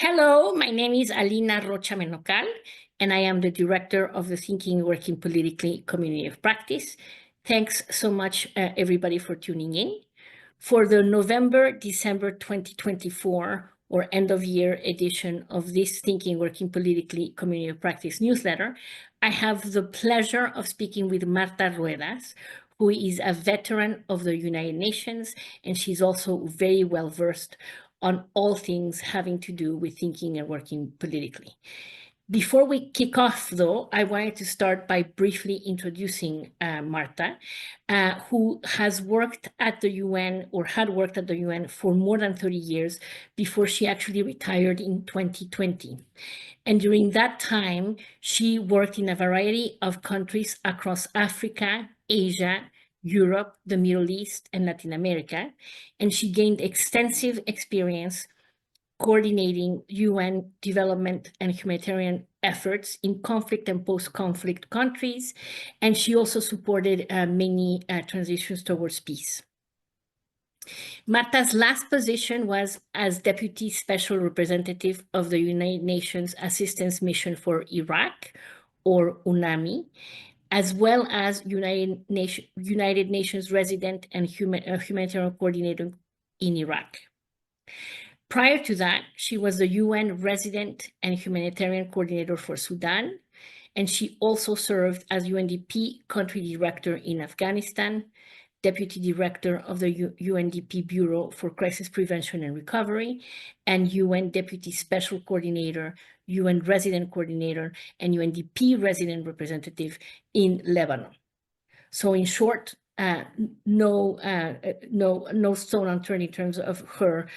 Hello, my name is Alina Rocha Menocal, and I am the director of the Thinking and Working Politically Community of Practice. Thanks so much, everybody, for tuning in. For the November-December 2024 or end-of-year edition of this Thinking and Working Politically Community of Practice newsletter, I have the pleasure of speaking with Marta Ruedas, who is a veteran of the United Nations, and she's also very well versed on all things having to do with thinking and working politically. Before we kick off, though, I wanted to start by briefly introducing Marta, who has worked at the UN or had worked at the UN for more than 30 years before she actually retired in 2020. And during that time, she worked in a variety of countries across Africa, Asia, Europe, the Middle East, and Latin America, and she gained extensive experience coordinating UN development and humanitarian efforts in conflict and post-conflict countries, and she also supported many transitions towards peace. Marta's last position was as Deputy Special Representative of the United Nations Assistance Mission for Iraq, or UNAMI, as well as United Nations Resident and Humanitarian Coordinator in Iraq. Prior to that, she was the UN Resident and Humanitarian Coordinator for Sudan, and she also served as UNDP Country Director in Afghanistan, Deputy Director of the UNDP Bureau for Crisis Prevention and Recovery, and UN Deputy Special Coordinator, UN Resident Coordinator, and UNDP Resident Representative in Lebanon. So in short, no stone unturned in terms of her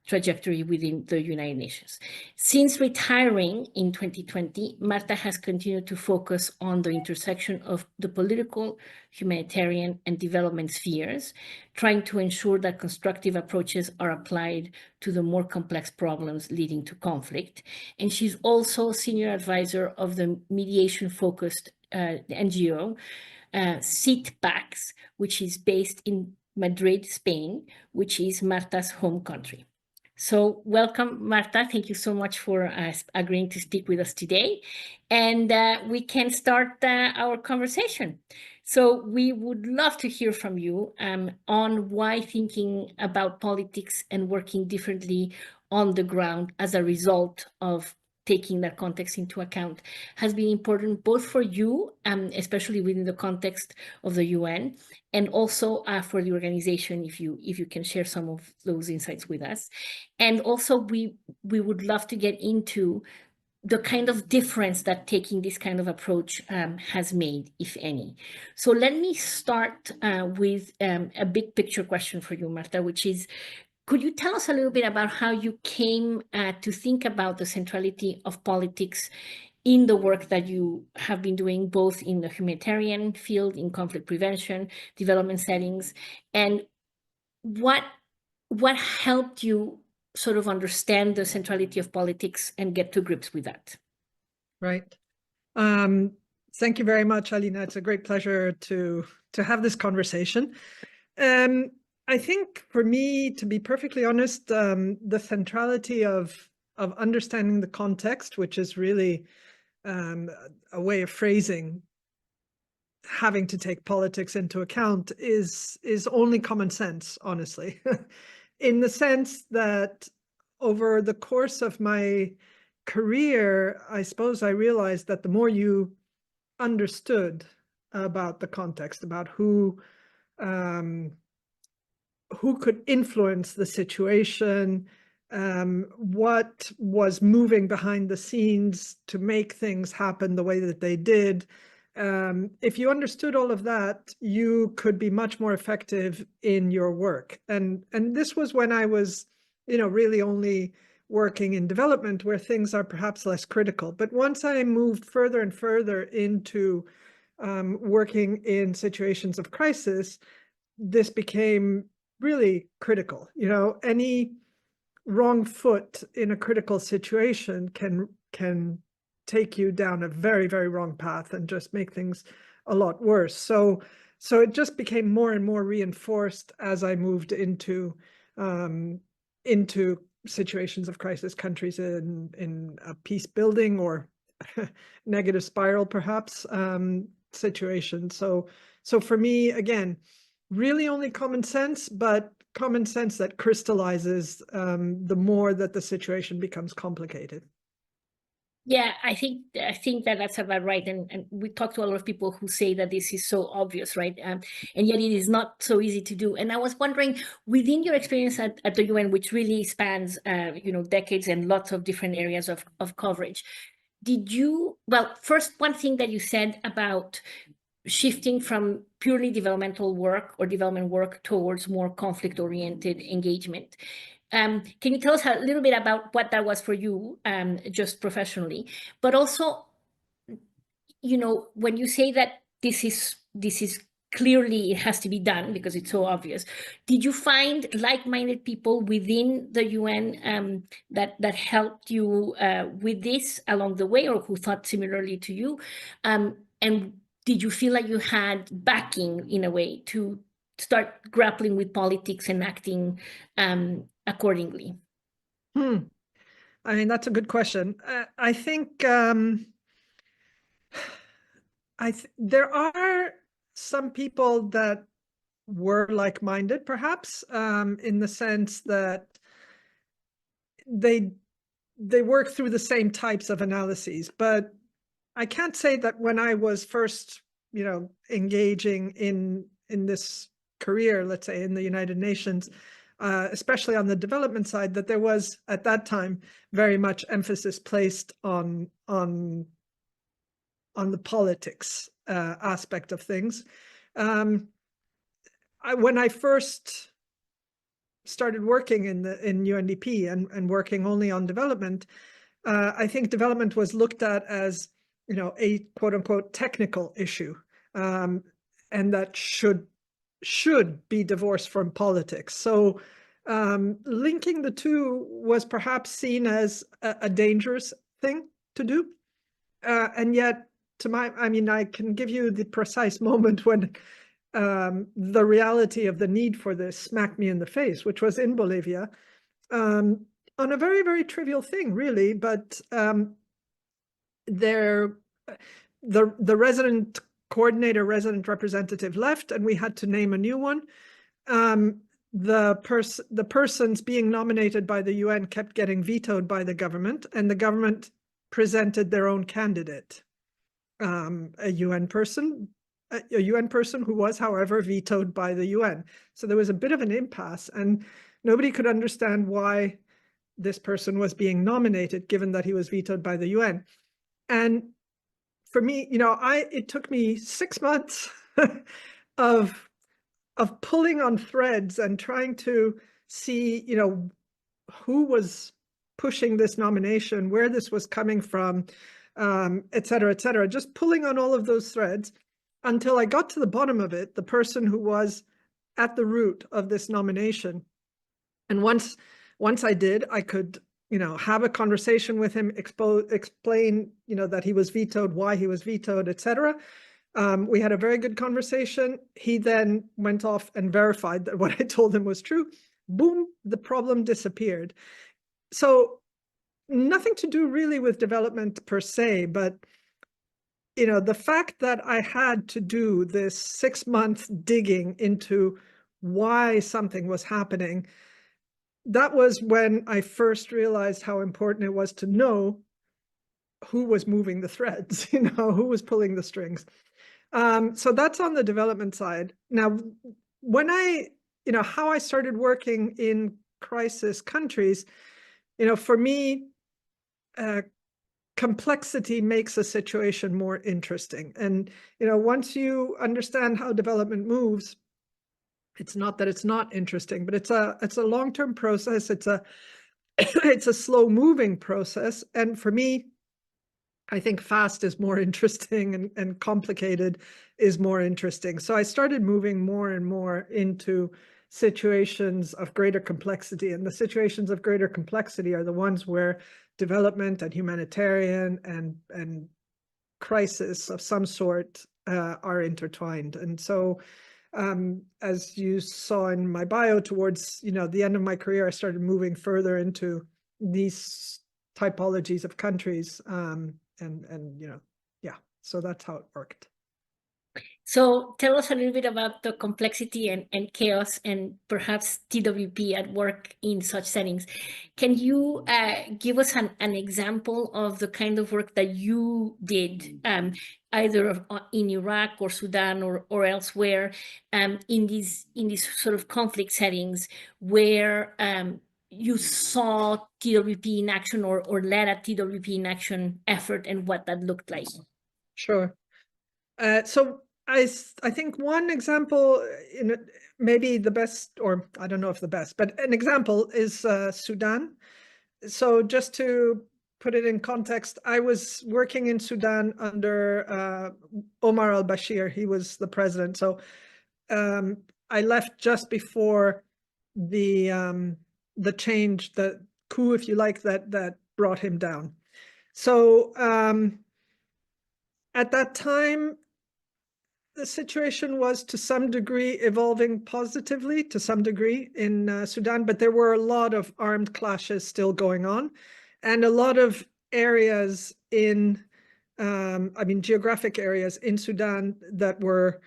trajectory within the United Nations. Since retiring in 2020, Marta has continued to focus on the intersection of the political, humanitarian, and development spheres, trying to ensure that constructive approaches are applied to the more complex problems leading to conflict. And she's also senior advisor of the mediation-focused NGO, CITPAX, which is based in Madrid, Spain, which is Marta's home country. So welcome, Marta. Thank you so much for agreeing to speak with us today. And we can start our conversation. So we would love to hear from you on why thinking about politics and working differently on the ground as a result of taking that context into account has been important both for you, especially within the context of the UN, and also for the organization, if you can share some of those insights with us. And also we would love to get into the kind of difference that taking this kind of approach has made, if any. So let me start with a big picture question for you, Marta, which is, could you tell us a little bit about how you came to think about the centrality of politics in the work that you have been doing, both in the humanitarian field, in conflict prevention, development settings, and what helped you sort of understand the centrality of politics and get to grips with that? Right. Thank you very much, Alina. It's a great pleasure to have this conversation. I think for me, to be perfectly honest, the centrality of understanding the context, which is really a way of phrasing having to take politics into account, is only common sense, honestly, in the sense that over the course of my career, I suppose I realized that the more you understood about the context, about who could influence the situation, what was moving behind the scenes to make things happen the way that they did. If you understood all of that, you could be much more effective in your work. And this was when I was, really only working in development, where things are perhaps less critical. But once I moved further and further into working in situations of crisis, this became really critical. Any wrong foot in a critical situation can take you down a very, very wrong path and just make things a lot worse. So it just became more and more reinforced as I moved into situations of crisis countries in a peace building or negative spiral, perhaps, situation. So for me, again, really only common sense, but common sense that crystallizes the more that the situation becomes complicated. Yeah, I think that that's about right, and we talk to a lot of people who say that this is so obvious, right? And yet it is not so easy to do. And I was wondering, within your experience at the UN, which really spans, decades and lots of different areas of coverage, did you? Well, first, one thing that you said about shifting from purely developmental work or development work towards more conflict-oriented engagement. Can you tell us a little bit about what that was for you, just professionally, but also, when you say that this is clearly it has to be done because it's so obvious, did you find like-minded people within the UN that helped you with this along the way, or who thought similarly to you? And did you feel like you had backing in a way to start grappling with politics and acting accordingly? Hmm. I mean, that's a good question. I think there are some people that were like-minded, perhaps, in the sense that they work through the same types of analyses. But I can't say that when I was first, engaging in this career, let's say in the United Nations, especially on the development side, that there was at that time very much emphasis placed on the politics aspect of things. When I first started working in UNDP and working only on development, I think development was looked at as a quote unquote technical issue, and that should be divorced from politics. So linking the two was perhaps seen as a dangerous thing to do, and yet I can give you the precise moment when the reality of the need for this smacked me in the face, which was in Bolivia, on a very, very trivial thing, really. But the resident coordinator, resident representative left, and we had to name a new one. The persons being nominated by the UN kept getting vetoed by the government, and the government presented their own candidate, a UN person who was, however, vetoed by the UN. So there was a bit of an impasse, and nobody could understand why this person was being nominated, given that he was vetoed by the UN. And for me, it took me 6 months of pulling on threads and trying to see, who was pushing this nomination, where this was coming from, et cetera, just pulling on all of those threads until I got to the bottom of it, the person who was at the root of this nomination. And once I did, I could, have a conversation with him, explain, that he was vetoed, why he was vetoed, et cetera. We had a very good conversation. He then went off and verified that what I told him was true. Boom, the problem disappeared. So nothing to do really with development per se, but the fact that I had to do this 6-month digging into why something was happening, that was when I first realized how important it was to know who was moving the threads, who was pulling the strings. So that's on the development side. Now, when how I started working in crisis countries, for me, complexity makes a situation more interesting. And, once you understand how development moves, it's not that it's not interesting, but it's a long-term process. It's a slow moving process. And for me, I think fast is more interesting and complicated is more interesting. So I started moving more and more into situations of greater complexity. And the situations of greater complexity are the ones where development and humanitarian and crisis of some sort are intertwined. And so As you saw in my bio, towards the end of my career, I started moving further into these typologies of countries, and yeah, so that's how it worked. So tell us a little bit about the complexity and chaos and perhaps TWP at work in such settings. Can you give us an example of the kind of work that you did, either in Iraq or Sudan or elsewhere, in these sort of conflict settings where you saw TWP in action or led a TWP in action effort and what that looked like? Sure. So I think one example, maybe the best, or I don't know if the best, but an example is Sudan. So just to put it in context, I was working in Sudan under Omar al-Bashir. He was the president. So I left just before the change, the coup, if you like, that brought him down. So at that time, the situation was to some degree evolving positively to some degree in Sudan, but there were a lot of armed clashes still going on, and a lot of areas in, geographic areas in Sudan that were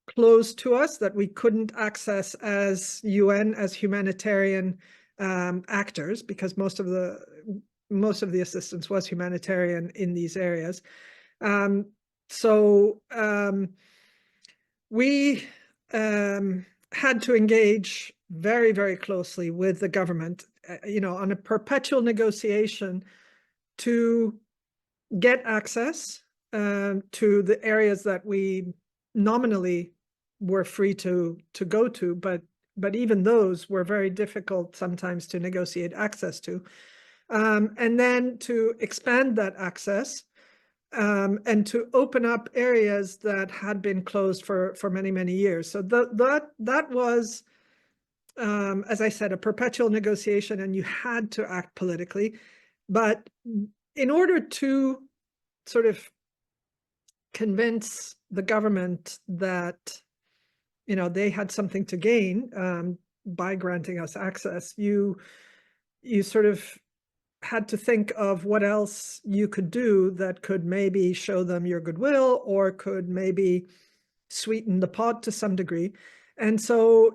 close to us that we couldn't access as UN, as humanitarian actors, because most of the assistance was humanitarian in these areas. So we had to engage very, very closely with the government, on a perpetual negotiation to get access to the areas that we nominally were free to go to, but even those were very difficult sometimes to negotiate access to, and then to expand that access. And to open up areas that had been closed for many, many years. So that was, as I said, a perpetual negotiation, and you had to act politically. But in order to sort of convince the government that they had something to gain by granting us access, you sort of had to think of what else you could do that could maybe show them your goodwill or could maybe sweeten the pot to some degree. And so,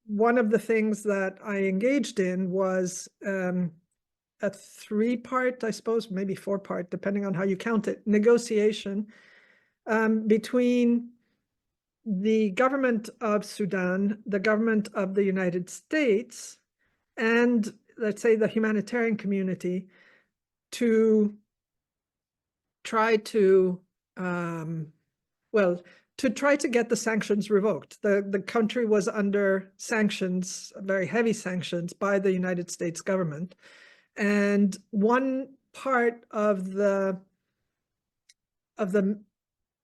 one of the things that I engaged in was a three-part, I suppose, maybe four-part, depending on how you count it, negotiation between the government of Sudan, the government of the United States, and let's say the humanitarian community, to try to try to get the sanctions revoked. The country was under sanctions, very heavy sanctions, by the United States government. And one part of the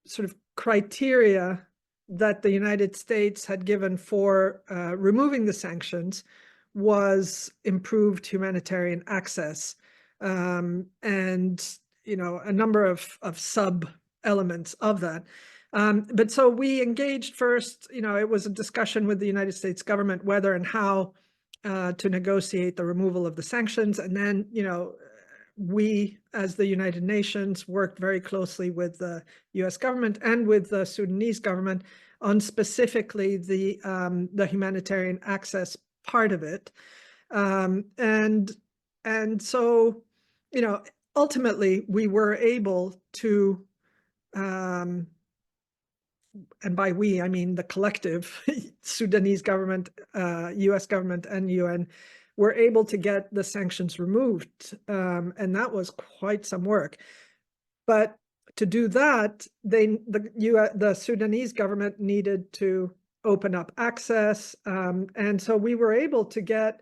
sort of criteria that the United States had given for removing the sanctions was improved humanitarian access, and a number of sub elements of that. But so we engaged first. It was a discussion with the United States government whether and how to negotiate the removal of the sanctions, and then we, as the United Nations, worked very closely with the U.S. government and with the Sudanese government on specifically the humanitarian access part of it, and so ultimately we were able to, and by we I mean the collective Sudanese government, U.S. government, and UN, were able to get the sanctions removed, and that was quite some work. But to do that, the Sudanese government needed to open up access, and so we were able to get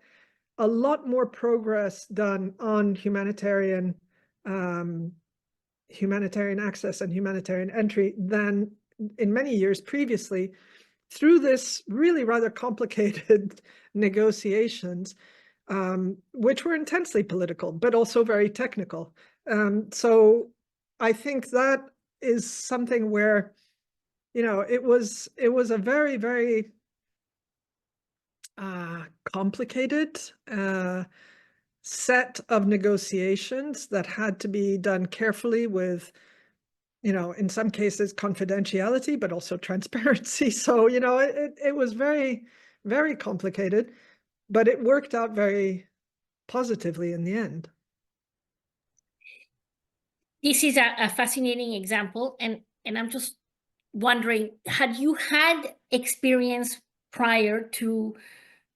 a lot more progress done on humanitarian access and humanitarian entry than in many years previously, through this really rather complicated negotiations, which were intensely political, but also very technical. So I think that is something where it was a very, very complicated set of negotiations that had to be done carefully with, in some cases confidentiality, but also transparency. So, it was very, very complicated, but it worked out very positively in the end. This is a fascinating example, and I'm just wondering, had you had experience prior to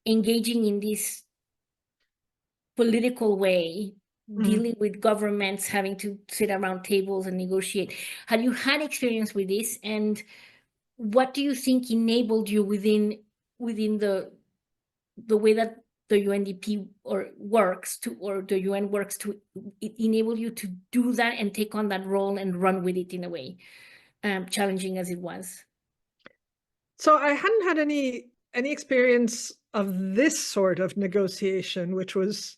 engaging in this political way, dealing with governments having to sit around tables and negotiate? Had you had experience with this, and what do you think enabled you within the way that the UNDP or the UN works to enable you to do that and take on that role and run with it in a way, challenging as it was? So I hadn't had any experience of this sort of negotiation, which was,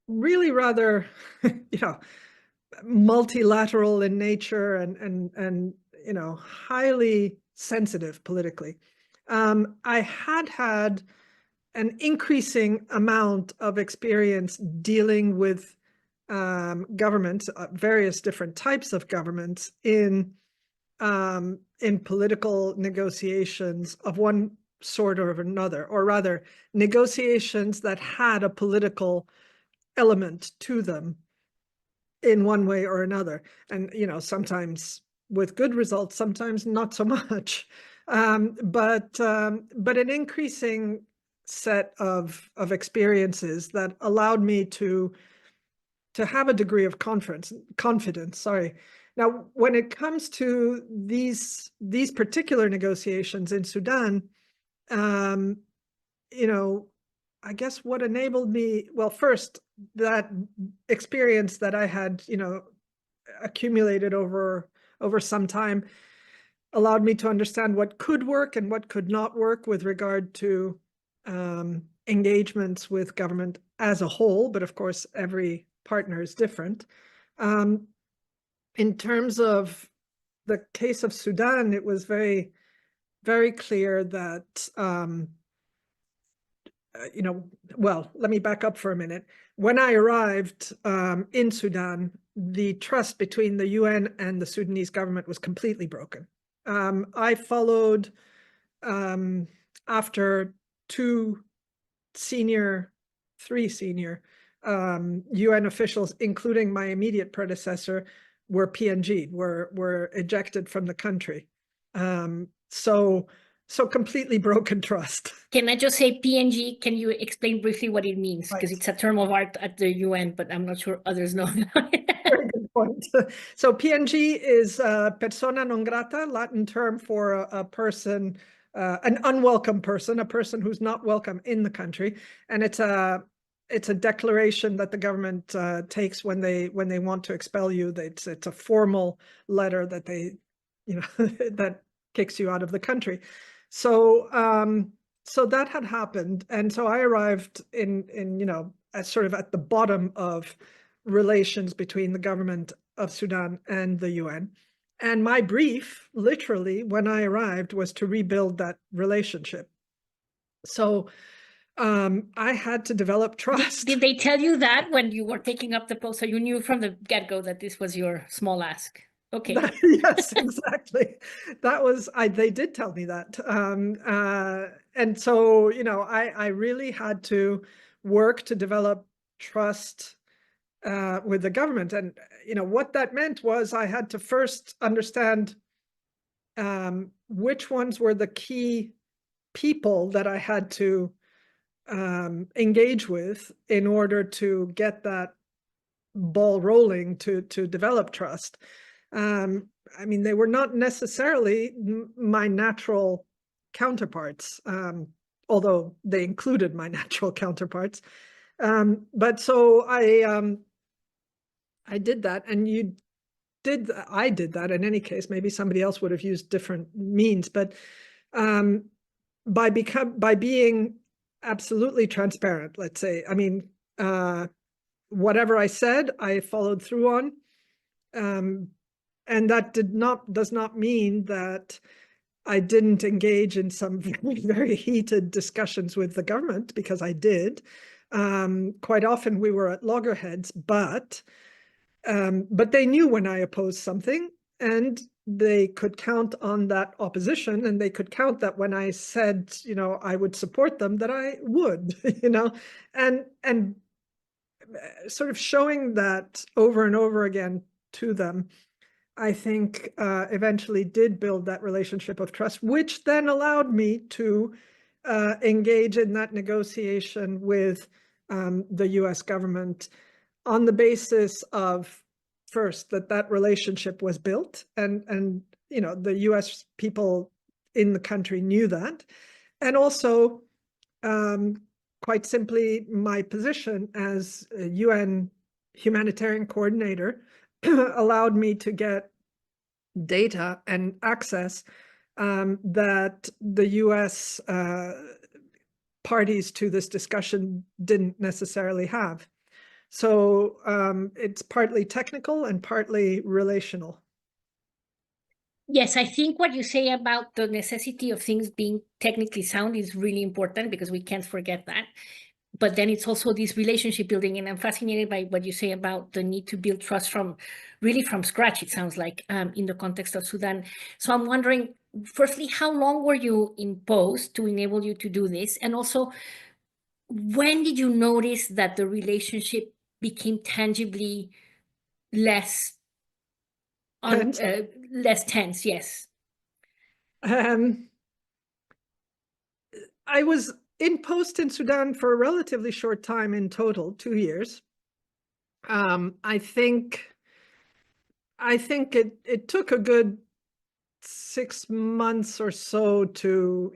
really rather, multilateral in nature and highly sensitive politically. I had an increasing amount of experience dealing with governments, various different types of governments in political negotiations of one sort or of another, or rather negotiations that had a political element to them in one way or another. And, sometimes with good results, sometimes not so much. But an increasing set of experiences that allowed me to have a degree of confidence. Sorry. Now, when it comes to these particular negotiations in Sudan, I guess what enabled me, well, first, that experience that I had, accumulated over some time allowed me to understand what could work and what could not work with regard to engagements with government as a whole. But of course, every partner is different. In terms of the case of Sudan, it was very, very clear that, well, let me back up for a minute. When I arrived in Sudan, the trust between the UN and the Sudanese government was completely broken. I followed after three senior UN officials, including my immediate predecessor, were PNG, were ejected from the country. So completely broken trust. Can I just say PNG? Can you explain briefly what it means? Right. Because it's a term of art at the UN, but I'm not sure others know. Very good point. So PNG is persona non grata, Latin term for a person, an unwelcome person, a person who's not welcome in the country. And it's a declaration that the government takes when they want to expel you. It's a formal letter that they, that kicks you out of the country. So so that had happened, and so I arrived in as sort of at the bottom of relations between the government of Sudan and the UN. And my brief, literally, when I arrived, was to rebuild that relationship. So I had to develop trust. Did they tell you that when you were taking up the post? So you knew from the get-go that this was your small ask. Okay. Yes, exactly. That was, they did tell me that. And so, I really had to work to develop trust with the government. And, what that meant was I had to first understand which ones were the key people that I had to engage with in order to get that ball rolling to develop trust. I mean, they were not necessarily my natural counterparts, although they included my natural counterparts. But so I did that, and I did that in any case. Maybe somebody else would have used different means, but by being absolutely transparent, let's say. I mean, whatever I said, I followed through on. And that does not mean that I didn't engage in some very, very heated discussions with the government, because I did. Quite often we were at loggerheads, but they knew when I opposed something, and they could count on that opposition, and they could count that when I said, I would support them, that I would, and sort of showing that over and over again to them, I think eventually did build that relationship of trust, which then allowed me to engage in that negotiation with the US government on the basis of, first, that relationship was built, and the US people in the country knew that, and also quite simply my position as a UN humanitarian coordinator allowed me to get data and access that the US parties to this discussion didn't necessarily have. So it's partly technical and partly relational. Yes, I think what you say about the necessity of things being technically sound is really important, because we can't forget that. But then it's also this relationship building, and I'm fascinated by what you say about the need to build trust from scratch, it sounds like, in the context of Sudan. So I'm wondering, firstly, how long were you in post to enable you to do this? And also, when did you notice that the relationship became tangibly less And less tense? Yes. um, I was in post in Sudan for a relatively short time in total, 2 years. I think it took a good 6 months or so to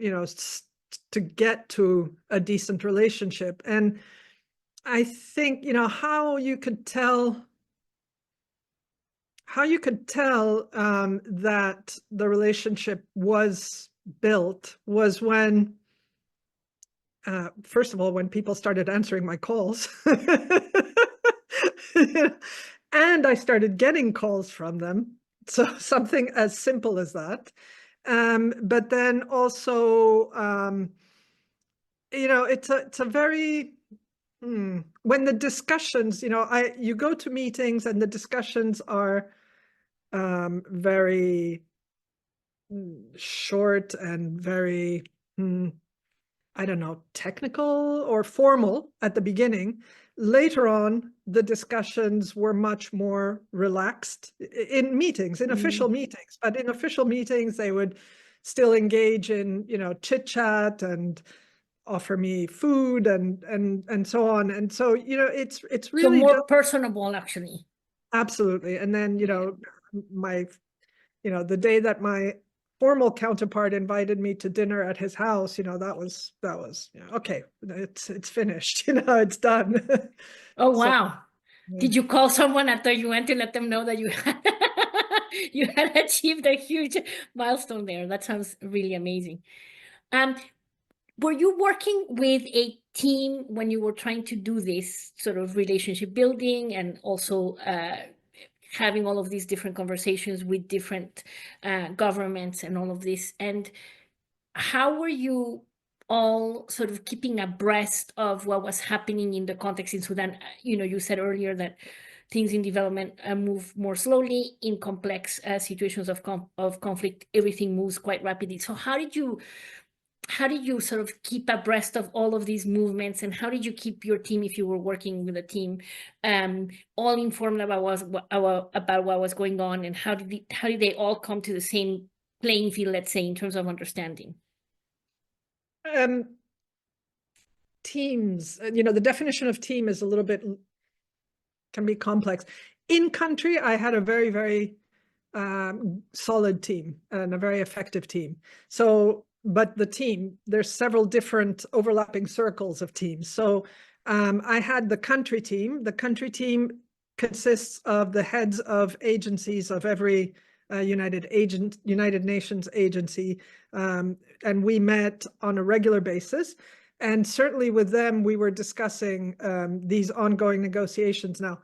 to get to a decent relationship. And I think how you could tell that the relationship was built was when first of all, when people started answering my calls. And I started getting calls from them. So something as simple as that. But then also, it's a very, when the discussions, you go to meetings and the discussions are very short and very, I don't know, technical or formal at the beginning. Later on, the discussions were much more relaxed in meetings, in official meetings. But in official meetings, they would still engage in, chit chat and offer me food and so on. And so, it's So really more just personable, actually. absolutely. And then, Yeah. my, the day that my formal counterpart invited me to dinner at his house, that was okay, it's finished, it's done. Oh, So wow. yeah. Did you call someone after you went to let them know that you had you had achieved a huge milestone there? That sounds really amazing. Um, were you working with a team when you were trying to do this sort of relationship building, and also having all of these different conversations with different governments and all of this? And how were you all sort of keeping abreast of what was happening in the context in Sudan? You said earlier that things in development move more slowly. In complex situations of conflict, everything moves quite rapidly. So how did you sort of keep abreast of all of these movements, and how did you keep your team, if you were working with a team, all informed about what was going on, and how did they all come to the same playing field, let's say, in terms of understanding? um Teams, the definition of team is a little bit, can be complex. In country, I had a very, very solid team and a very effective team. So, but the team, there's several different overlapping circles of teams. So I had the country team. The country team consists of the heads of agencies of every United Nations agency, and we met on a regular basis. And certainly with them, we were discussing these ongoing negotiations. Now,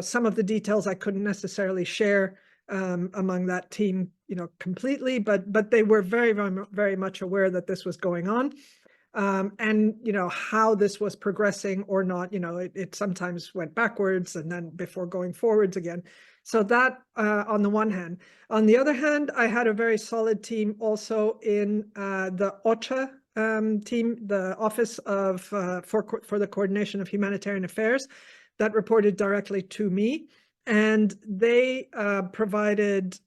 some of the details I couldn't necessarily share among that team, completely, but they were very, very, very much aware that this was going on. And how this was progressing or not, it sometimes went backwards and then before going forwards again. So that on the one hand. On the other hand, I had a very solid team also in the OCHA team, the Office of for the Coordination of Humanitarian Affairs, that reported directly to me, and they provided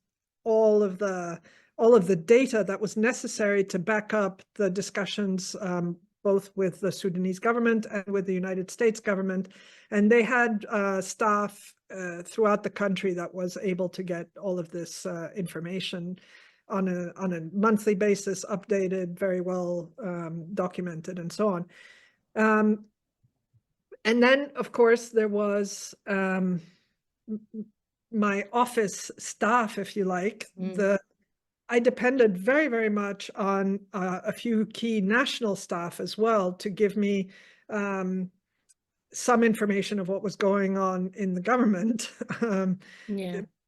all of the data that was necessary to back up the discussions, both with the Sudanese government and with the United States government. And they had staff throughout the country that was able to get all of this information on a monthly basis, updated, very well documented, and so on. And then, of course, there was my office staff, if you like. I depended very, very much on a few key national staff as well to give me some information of what was going on in the government.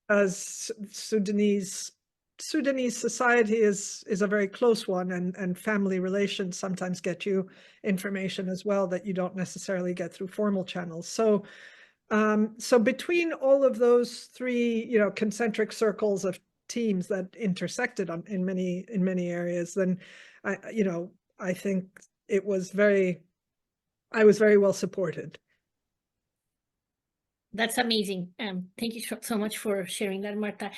As Sudanese society is a very close one, and family relations sometimes get you information as well that you don't necessarily get through formal channels. So between all of those three, concentric circles of teams that intersected in many areas, then I think I was very well supported. That's amazing. Thank you so much for sharing that, Marta.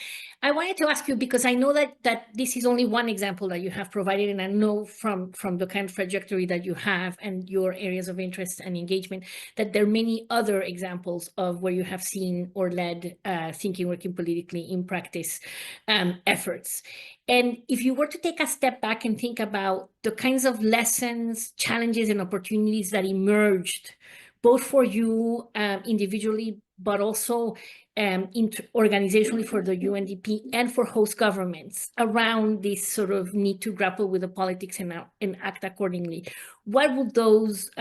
I wanted to ask you, because I know that this is only one example that you have provided, and I know from the kind of trajectory that you have and your areas of interest and engagement, that there are many other examples of where you have seen or led thinking, working politically in practice efforts. And if you were to take a step back and think about the kinds of lessons, challenges, and opportunities that emerged, both for you individually, but also organizationally for the UNDP and for host governments around this sort of need to grapple with the politics and act accordingly, what would those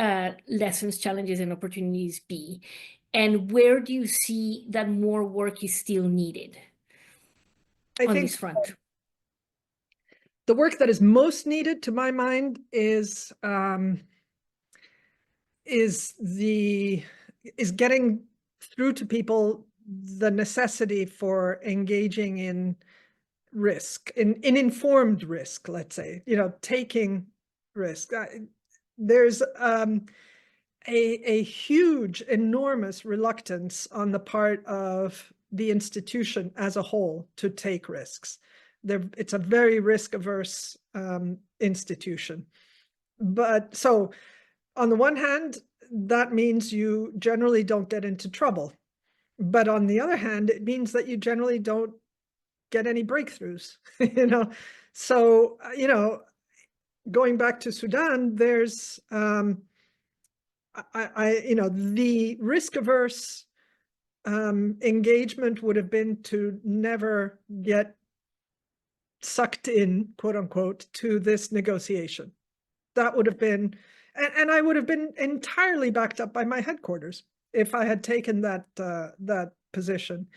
lessons, challenges, and opportunities be? And where do you see that more work is still needed on this front? The work that is most needed, to my mind, is getting through to people the necessity for engaging in risk, in informed risk, let's say, taking risk. There's a huge, enormous reluctance on the part of the institution as a whole to take risks. It's a very risk-averse institution. But so on the one hand, that means you generally don't get into trouble. But on the other hand, it means that you generally don't get any breakthroughs, So, going back to Sudan, there's, the risk-averse engagement would have been to never get sucked in, quote unquote, to this negotiation. That would have been, and I would have been entirely backed up by my headquarters if I had taken that position.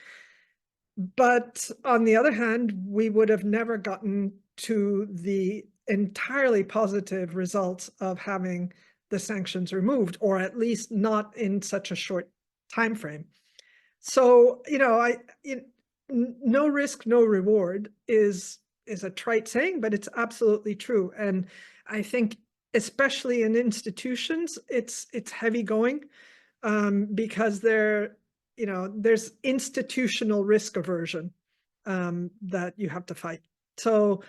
But on the other hand, we would have never gotten to the entirely positive results of having the sanctions removed, or at least not in such a short time frame. So, no risk, no reward is a trite saying, but it's absolutely true. And I think, especially in institutions, it's heavy going, because there's institutional risk aversion that you have to fight. So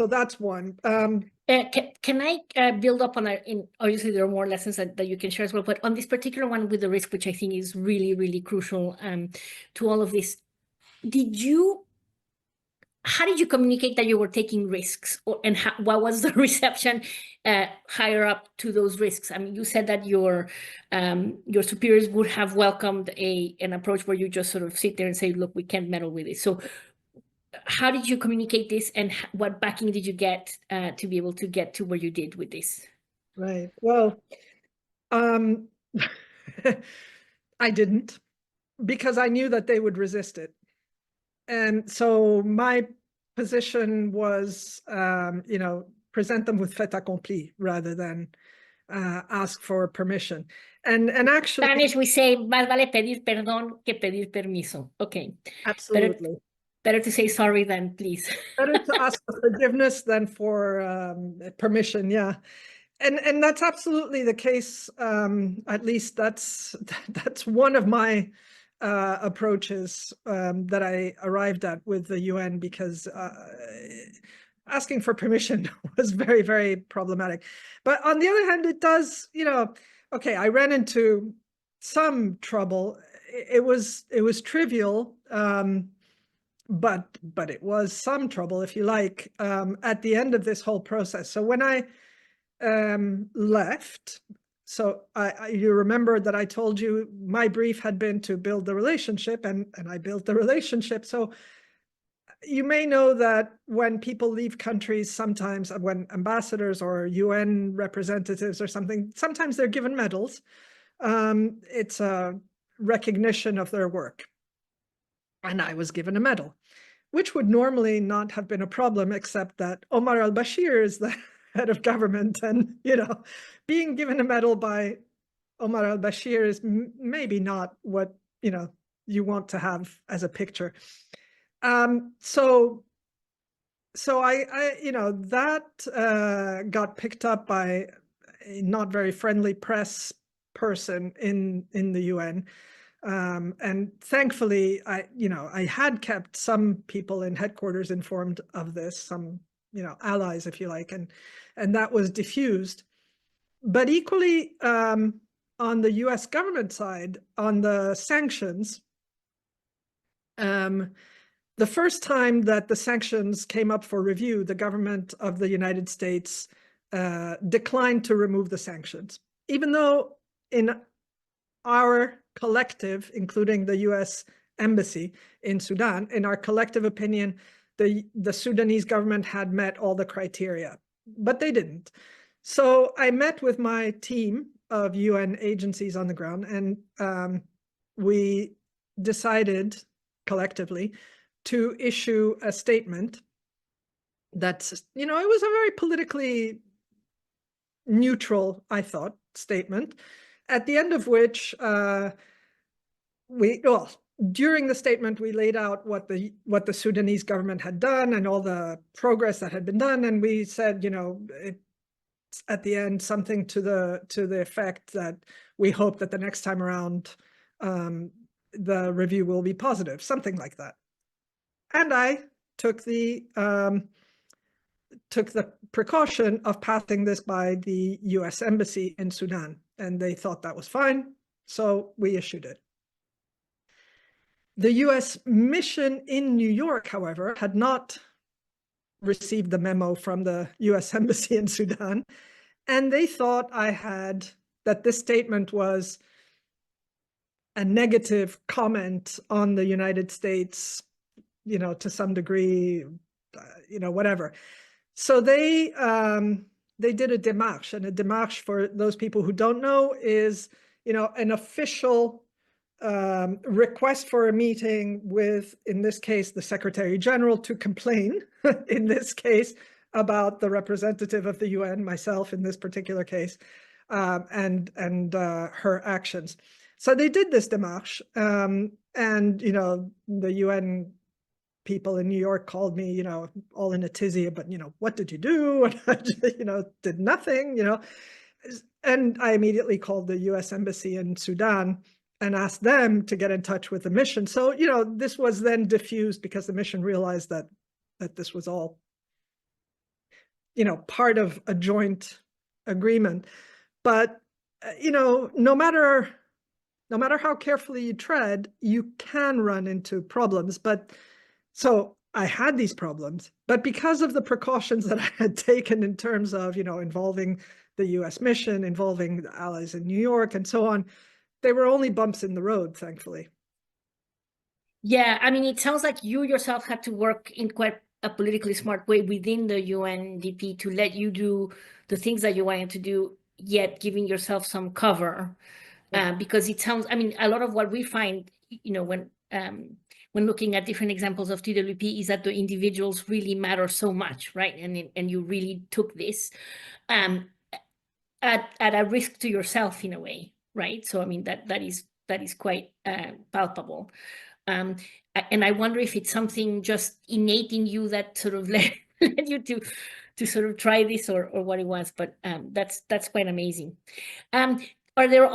that's one. Can I build up on that? Obviously, there are more lessons that you can share as well, but on this particular one with the risk, which I think is really, really crucial to all of this, how did you communicate that you were taking risks, and what was the reception higher up to those risks? I mean, you said that your superiors would have welcomed an approach where you just sort of sit there and say, look, we can't meddle with it. So how did you communicate this, and what backing did you get to be able to get to where you did with this? Right. Well, I didn't, because I knew that they would resist it. And so my position was, present them with fait accompli rather than ask for permission. And actually, Spanish, we say, más vale pedir perdón que pedir permiso. Okay. Better, absolutely. better to say sorry than please. Better to ask for forgiveness than for permission, yeah. And that's absolutely the case. At least that's one of my approaches that I arrived at with the UN, because asking for permission was very, very problematic. But on the other hand, it does, okay, I ran into some trouble. It was trivial, but it was some trouble, if you like, at the end of this whole process. So when I left, so you remember that I told you my brief had been to build the relationship, and I built the relationship. So you may know that when people leave countries, sometimes when ambassadors or UN representatives or something, sometimes they're given medals. It's a recognition of their work. And I was given a medal, which would normally not have been a problem, except that Omar al-Bashir is the head of government, and being given a medal by Omar al-Bashir is maybe not what you want to have as a picture. So I that got picked up by a not very friendly press person in the UN. And thankfully, I had kept some people in headquarters informed of this, some, allies, if you like, and that was diffused. But equally, on the US government side, on the sanctions, the first time that the sanctions came up for review, the government of the United States declined to remove the sanctions, even though in our collective, including the US embassy in Sudan, in our collective opinion, the Sudanese government had met all the criteria, but they didn't. So I met with my team of UN agencies on the ground, and we decided collectively to issue a statement that's, it was a very politically neutral, I thought, statement, at the end of which during the statement, we laid out what the Sudanese government had done and all the progress that had been done. And we said, it's at the end something to the effect that we hope that the next time around, the review will be positive, something like that. And I took the precaution of passing this by the US Embassy in Sudan, and they thought that was fine, so we issued it. The US mission in New York, however, had not received the memo from the US Embassy in Sudan, and they thought that this statement was a negative comment on the United States, to some degree, whatever. So they did a démarche, and a démarche, for those people who don't know, is an official request for a meeting with, in this case, the Secretary General, to complain, in this case, about the representative of the UN, myself in this particular case, and her actions. So they did this démarche, and the UN people in New York called me, all in a tizzy, but what did you do? And I just, did nothing, and I immediately called the US Embassy in Sudan and asked them to get in touch with the mission. So, this was then diffused because the mission realized that this was all, part of a joint agreement. But, no matter how carefully you tread, you can run into problems. But so I had these problems, but because of the precautions that I had taken in terms of, involving the US mission, involving the allies in New York and so on, they were only bumps in the road, thankfully. Yeah, I mean, it sounds like you yourself had to work in quite a politically smart way within the UNDP to let you do the things that you wanted to do, yet giving yourself some cover. Yeah. Because it sounds, I mean, a lot of what we find, when when looking at different examples of TWP is that the individuals really matter so much, right? And you really took this at a risk to yourself in a way, right? So I mean that is quite palpable. And I wonder if it's something just innate in you that sort of led you to sort of try this, or what it was. But that's quite amazing. Are there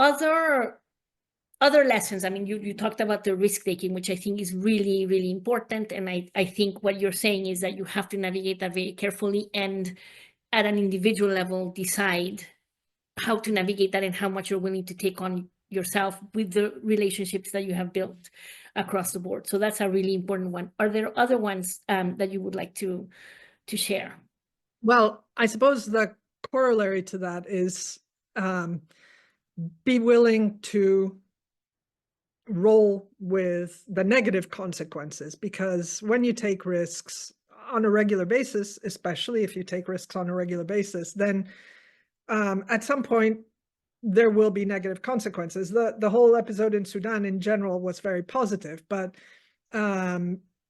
other lessons? I mean, you talked about the risk taking, which I think is really, really important. And I think what you're saying is that you have to navigate that very carefully and at an individual level decide how to navigate that and how much you're willing to take on yourself with the relationships that you have built across the board. So that's a really important one. Are there other ones that you would like to share? Well, I suppose the corollary to that is be willing to roll with the negative consequences, because when you take risks on a regular basis, especially if you take risks on a regular basis, then at some point there will be negative consequences. The whole episode in Sudan in general was very positive, but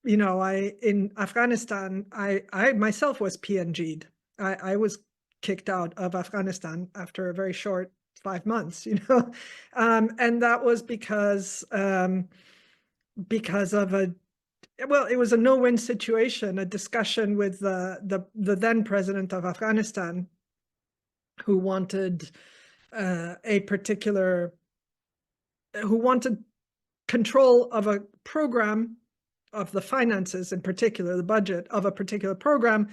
you know, in Afghanistan, I myself was PNG'd. I was kicked out of Afghanistan after a very short 5 months, you know, and that was because of it was a no-win situation, a discussion with the then president of Afghanistan, who wanted control of a program, of the finances in particular, the budget of a particular program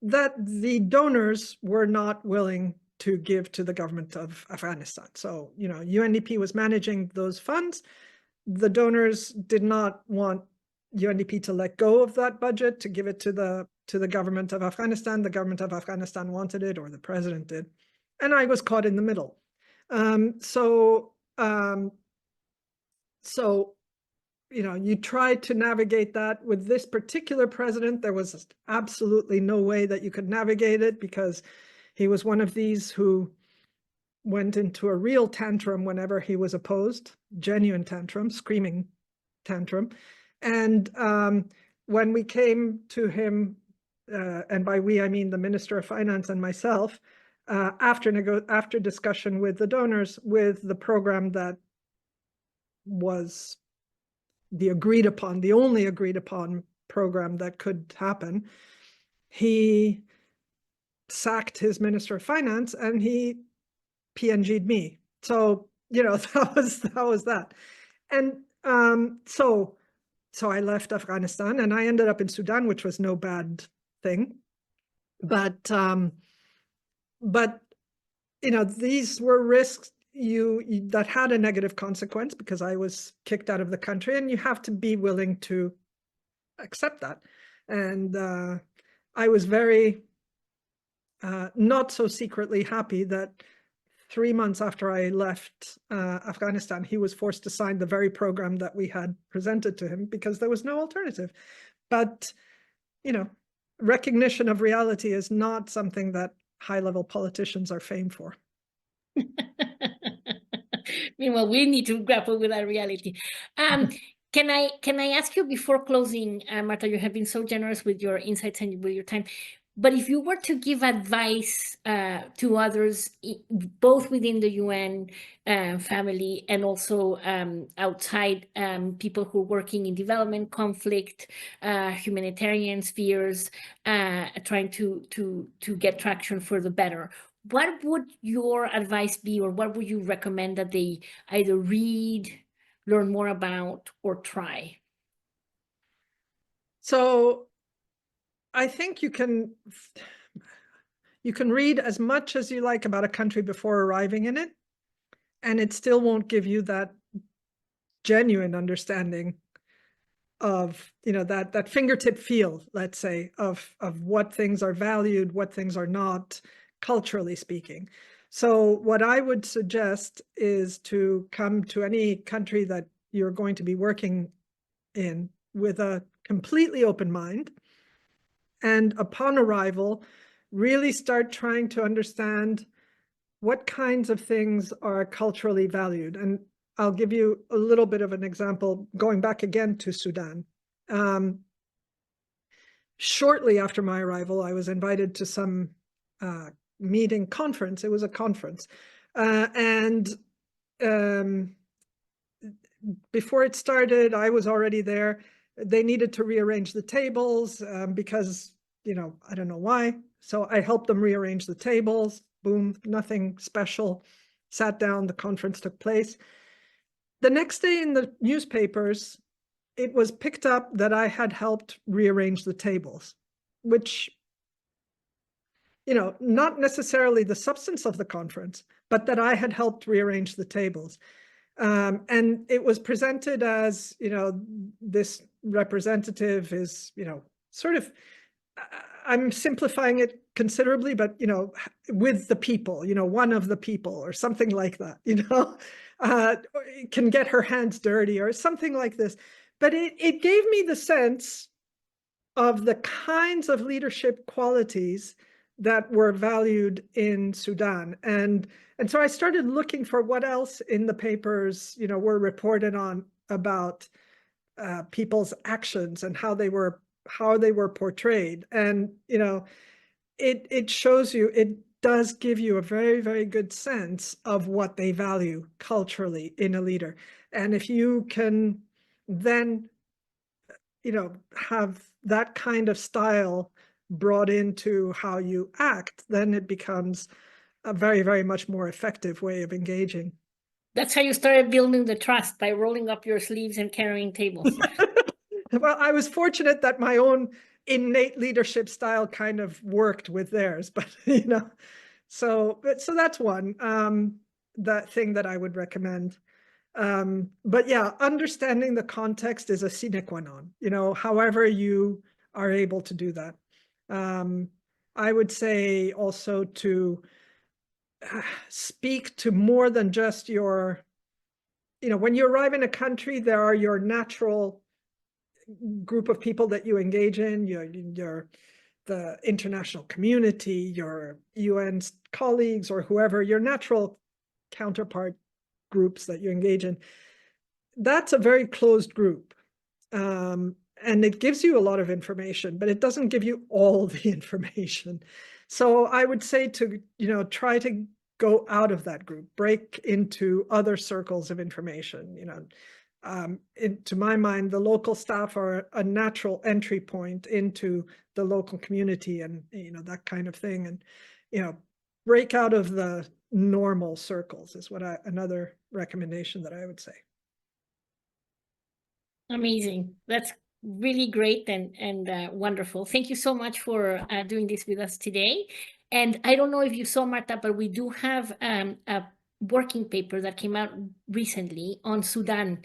that the donors were not willing to give to the government of Afghanistan. So, you know, UNDP was managing those funds. The donors did not want UNDP to let go of that budget, to give it to the government of Afghanistan. The government of Afghanistan wanted it, or the president did. And I was caught in the middle. So, you know, you try to navigate that. With this particular president, there was absolutely no way that you could navigate it, because he was one of these who went into a real tantrum whenever he was opposed, genuine tantrum, screaming tantrum. And when we came to him, and by we, I mean the Minister of Finance and myself, after discussion with the donors, with the program that was the only agreed upon program that could happen, he sacked his Minister of Finance and he PNG'd me. So, you know, that was that. And so I left Afghanistan and I ended up in Sudan, which was no bad thing. But you know, these were risks that had a negative consequence, because I was kicked out of the country, and you have to be willing to accept that. And I was very not so secretly happy that 3 months after I left Afghanistan, he was forced to sign the very program that we had presented to him, because there was no alternative. But, you know, recognition of reality is not something that high-level politicians are famed for. Meanwhile, we need to grapple with that reality. Can I ask you before closing, Marta, you have been so generous with your insights and with your time, but if you were to give advice to others, both within the UN family and also outside, people who are working in development, conflict, humanitarian spheres, trying to get traction for the better, what would your advice be, or what would you recommend that they either read, learn more about, or try? So I think you can read as much as you like about a country before arriving in it, and it still won't give you that genuine understanding of, you know, that fingertip feel, let's say, of what things are valued, what things are not, culturally speaking. So what I would suggest is to come to any country that you're going to be working in with a completely open mind, and upon arrival, really start trying to understand what kinds of things are culturally valued. And I'll give you a little bit of an example, going back again to Sudan. Shortly after my arrival, I was invited to some meeting conference. It was a conference. And before it started, I was already there. They needed to rearrange the tables because, I don't know why. So I helped them rearrange the tables. Boom, nothing special. Sat down, the conference took place. The next day in the newspapers, it was picked up that I had helped rearrange the tables, which, not necessarily the substance of the conference, but that I had helped rearrange the tables. And it was presented as, this representative is, sort of, I'm simplifying it considerably, but, with the people, one of the people or something like that, can get her hands dirty or something like this. But it gave me the sense of the kinds of leadership qualities that were valued in Sudan. And so I started looking for what else in the papers, were reported on about people's actions and how they were portrayed. And, it shows you, it does give you a very, very good sense of what they value culturally in a leader. And if you can then, have that kind of style brought into how you act, then it becomes a very, very much more effective way of engaging. That's how you started building the trust, by rolling up your sleeves and carrying tables. Well, I was fortunate that my own innate leadership style kind of worked with theirs, but so that's one that thing that I would recommend. But yeah, understanding the context is a sine qua non, however you are able to do that. I would say also to speak to more than just your, when you arrive in a country, there are your natural group of people that you engage in, the international community, your UN colleagues or whoever, your natural counterpart groups that you engage in. That's a very closed group. And it gives you a lot of information, but it doesn't give you all the information. So I would say to, try to go out of that group, break into other circles of information. To my mind, the local staff are a natural entry point into the local community and, that kind of thing. And, break out of the normal circles is another recommendation that I would say. Amazing. That's really great and wonderful. Thank you so much for doing this with us today. And I don't know if you saw, Marta, but we do have a working paper that came out recently on Sudan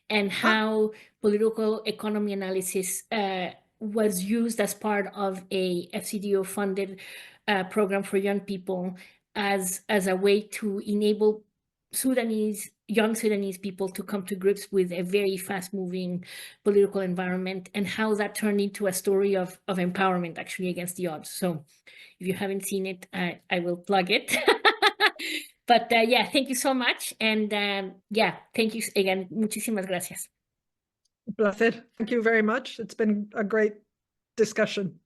and how political economy analysis was used as part of a FCDO funded program for young people as a way to enable young Sudanese people to come to grips with a very fast-moving political environment, and how that turned into a story of empowerment, actually, against the odds. So if you haven't seen it, I will plug it. But yeah, thank you so much. And yeah, thank you again. Muchísimas gracias. Placer. Thank you very much. It's been a great discussion.